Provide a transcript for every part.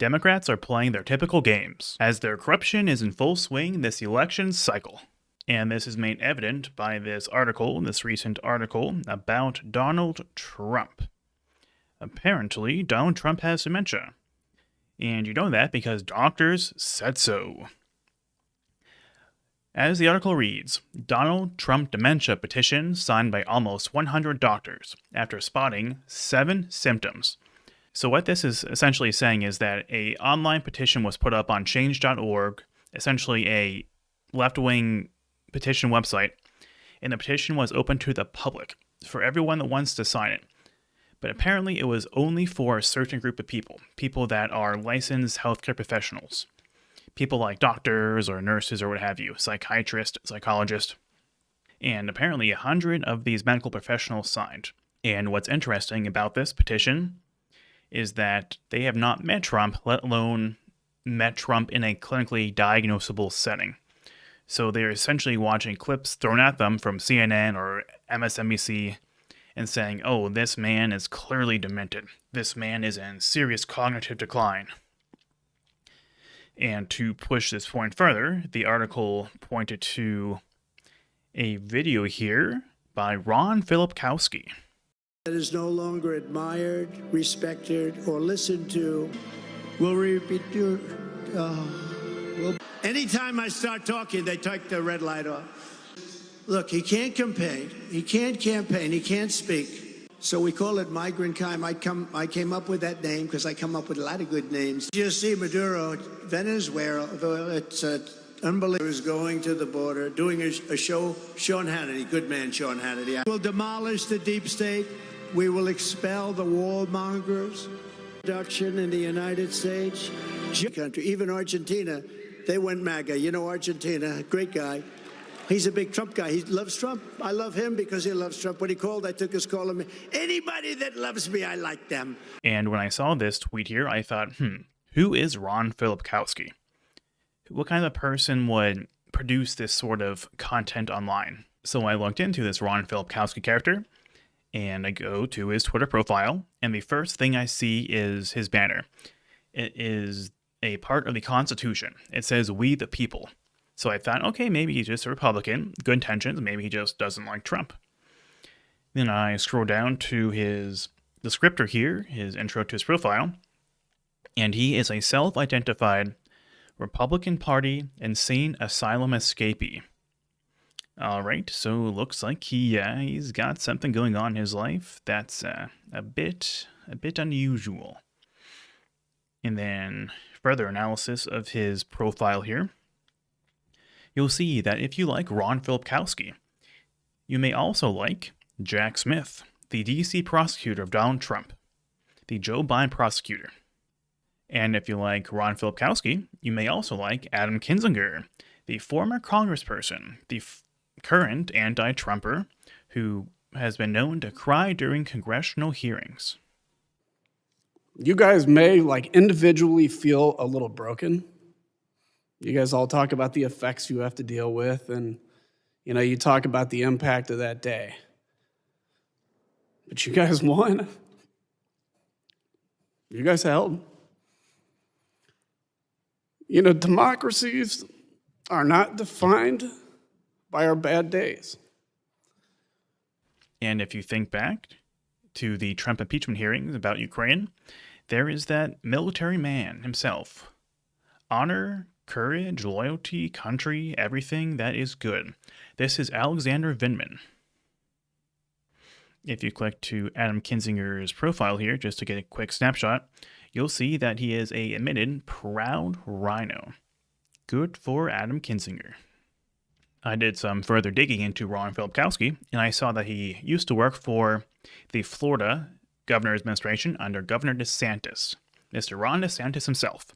Democrats are playing their typical games, as their corruption is in full swing this election cycle. And this is made evident by this recent article about Donald Trump. Apparently, Donald Trump has dementia. And you know that because doctors said so. As the article reads, Donald Trump dementia petition signed by almost 100 doctors after spotting 7 symptoms. So what this is essentially saying is that an online petition was put up on change.org, essentially a left-wing petition website, and the petition was open to the public for everyone that wants to sign it. But apparently it was only for a certain group of people that are licensed healthcare professionals. People like doctors or nurses or what have you, psychiatrists, psychologists. And apparently 100 of these medical professionals signed. And what's interesting about this petition is that they have not met Trump, let alone met Trump in a clinically diagnosable setting. So they're essentially watching clips thrown at them from CNN or MSNBC and saying, oh, this man is clearly demented. This man is in serious cognitive decline. And to push this point further, the article pointed to a video here by Ron Filipkowski. That is no longer admired, respected, or listened to. Will repeat your. Anytime I start talking, they take the red light off. Look, he can't campaign. He can't campaign. He can't speak. So we call it migrant crime. I came up with that name because I come up with a lot of good names. You see Maduro, Venezuela, it's unbelievable. Is going to the border, doing a show. Sean Hannity, good man, Sean Hannity. We'll demolish the deep state. We will expel the warmongers. Production in the United States, country, even Argentina, they went MAGA. You know Argentina, great guy. He's a big Trump guy. He loves Trump. I love him because he loves Trump. When he called, I took his call. Anybody that loves me, I like them. And when I saw this tweet here, I thought, who is Ron Filipkowski? What kind of person would produce this sort of content online? So I looked into this Ron Filipkowski character, and I go to his Twitter profile, and the first thing I see is his banner. It is a part of the Constitution. It says, "We the people." So I thought, okay, maybe he's just a Republican, good intentions, maybe he just doesn't like Trump. Then I scroll down to his descriptor here, his intro to his profile, and he is a self-identified Republican Party insane asylum escapee. All right, so looks like he's got something going on in his life that's a bit unusual. And then further analysis of his profile here, you'll see that if you like Ron Filipkowski, you may also like Jack Smith, the DC prosecutor of Donald Trump, the Joe Biden prosecutor. And if you like Ron Filipkowski, you may also like Adam Kinzinger, the former congressperson, the current anti-Trumper who has been known to cry during congressional hearings. You guys may individually feel a little broken. You guys all talk about the effects you have to deal with, and you talk about the impact of that day. But you guys won. You guys held. Democracies are not defined by our bad days. And if you think back to the Trump impeachment hearings about Ukraine, there is that military man himself. Honor, courage, loyalty, country, everything that is good. This is Alexander Vindman. If you click to Adam Kinzinger's profile here, just to get a quick snapshot, you'll see that he is a admitted proud rhino. Good for Adam Kinzinger. I did some further digging into Ron Filipkowski, and I saw that he used to work for the Florida Governor's Administration under Governor DeSantis, Mr. Ron DeSantis himself.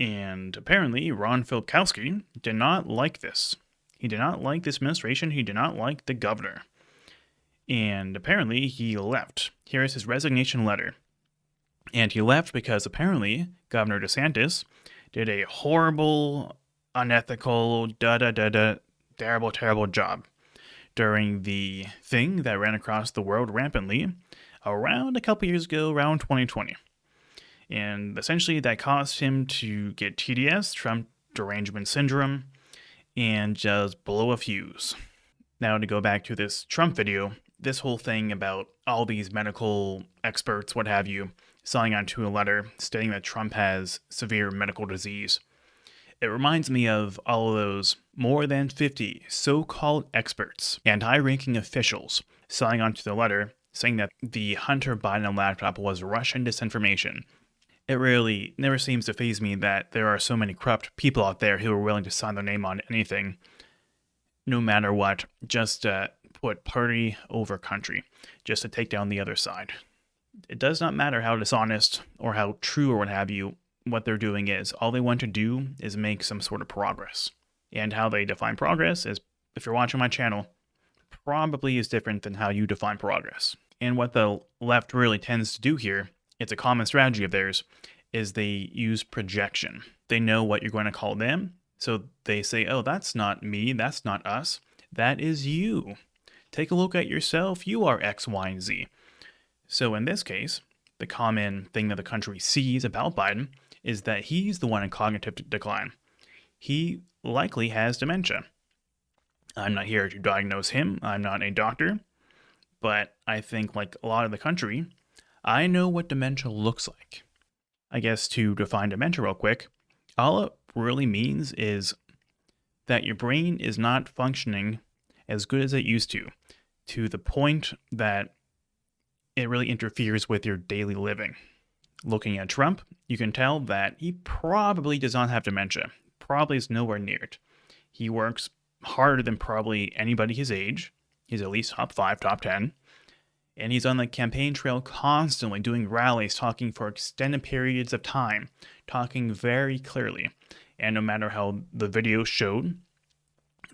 And apparently, Ron Filipkowski did not like this. He did not like this administration. He did not like the governor. And apparently, he left. Here is his resignation letter. And he left because apparently, Governor DeSantis did a horrible, unethical, terrible job during the thing that ran across the world rampantly around a couple years ago, around 2020. And essentially that caused him to get TDS, Trump derangement syndrome, and just blow a fuse. Now to go back to this Trump video, this whole thing about all these medical experts, what have you, signing onto a letter stating that Trump has severe medical disease. It reminds me of all of those more than 50 so-called experts and high-ranking officials signing onto the letter saying that the Hunter Biden laptop was Russian disinformation. It really never seems to faze me that there are so many corrupt people out there who are willing to sign their name on anything, no matter what, just to put party over country, just to take down the other side. It does not matter how dishonest or how true or what have you, what they're doing is. All they want to do is make some sort of progress. And how they define progress is, if you're watching my channel, probably is different than how you define progress. And what the left really tends to do here, it's a common strategy of theirs, is they use projection. They know what you're going to call them, so they say, oh, that's not me, that's not us, that is you. Take a look at yourself, you are X, Y, and Z. So in this case, the common thing that the country sees about Biden is that he's the one in cognitive decline. He likely has dementia. I'm not here to diagnose him, I'm not a doctor, but I think like a lot of the country, I know what dementia looks like. I guess to define dementia real quick, all it really means is that your brain is not functioning as good as it used to the point that it really interferes with your daily living. Looking at Trump, you can tell that he probably does not have dementia, probably is nowhere near it. He works harder than probably anybody his age. He's at least top 5, top 10. And he's on the campaign trail constantly doing rallies, talking for extended periods of time, talking very clearly. And no matter how the video showed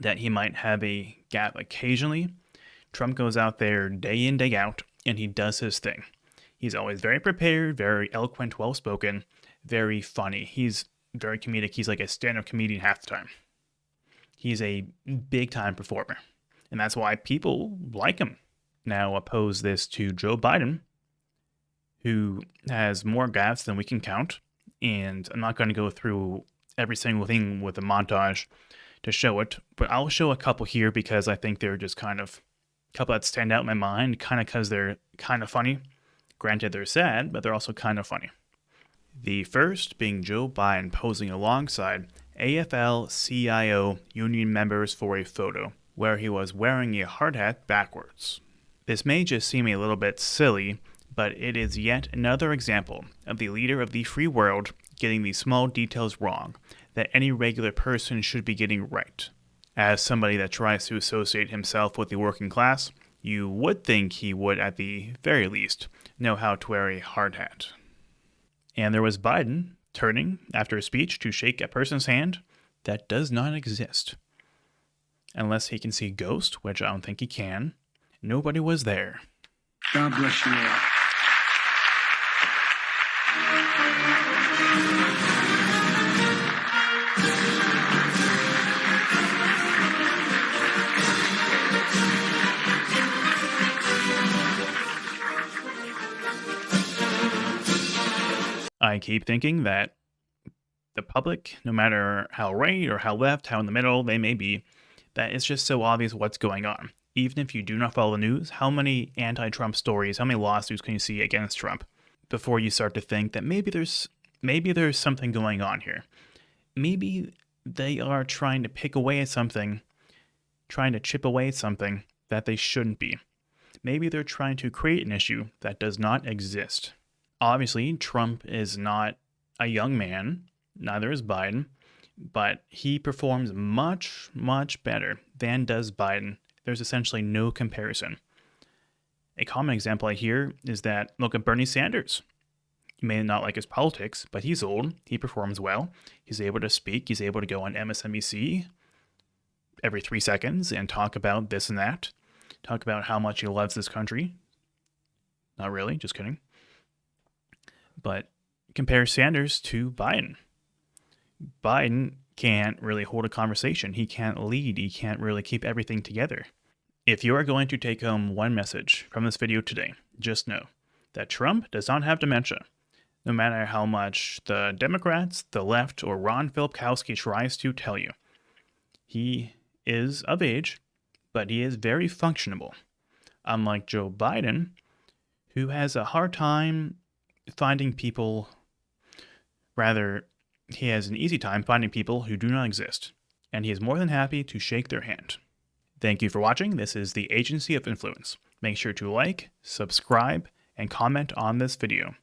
that he might have a gap occasionally, Trump goes out there day in, day out, and he does his thing. He's always very prepared, very eloquent, well-spoken, very funny. He's very comedic. He's like a stand-up comedian half the time. He's a big-time performer, and that's why people like him. Now oppose this to Joe Biden, who has more gaffes than we can count, and I'm not going to go through every single thing with a montage to show it, but I'll show a couple here because I think they're just kind of a couple that stand out in my mind, kind of because they're kind of funny. Granted, they're sad, but they're also kind of funny. The first being Joe Biden posing alongside AFL-CIO union members for a photo, where he was wearing a hard hat backwards. This may just seem a little bit silly, but it is yet another example of the leader of the free world getting the small details wrong that any regular person should be getting right. As somebody that tries to associate himself with the working class, you would think he would, at the very least, know how to wear a hard hat. And there was Biden turning after a speech to shake a person's hand that does not exist. Unless he can see ghosts, which I don't think he can. Nobody was there. God bless you all. I keep thinking that the public, no matter how right or how left, how in the middle they may be, that it's just so obvious what's going on. Even if you do not follow the news, how many anti-Trump stories, how many lawsuits can you see against Trump before you start to think that maybe there's something going on here? Maybe they are trying to pick away at something, trying to chip away at something that they shouldn't be. Maybe they're trying to create an issue that does not exist. Obviously, Trump is not a young man, neither is Biden, but he performs much, much better than does Biden. There's essentially no comparison. A common example I hear is that look at Bernie Sanders. You may not like his politics, but he's old, he performs well, he's able to speak, he's able to go on MSNBC every 3 seconds and talk about this and that, talk about how much he loves this country. Not really, just kidding. But compare Sanders to Biden. Biden can't really hold a conversation. He can't lead. He can't really keep everything together. If you are going to take home one message from this video today, just know that Trump does not have dementia. no matter how much the Democrats, the left, or Ron Filipkowski tries to tell you. He is of age, but he is very functionable. Unlike Joe Biden, who has a hard time finding people, rather, he has an easy time finding people who do not exist, and he is more than happy to shake their hand. Thank you for watching. This is the Agency of Influence. Make sure to like, subscribe, and comment on this video.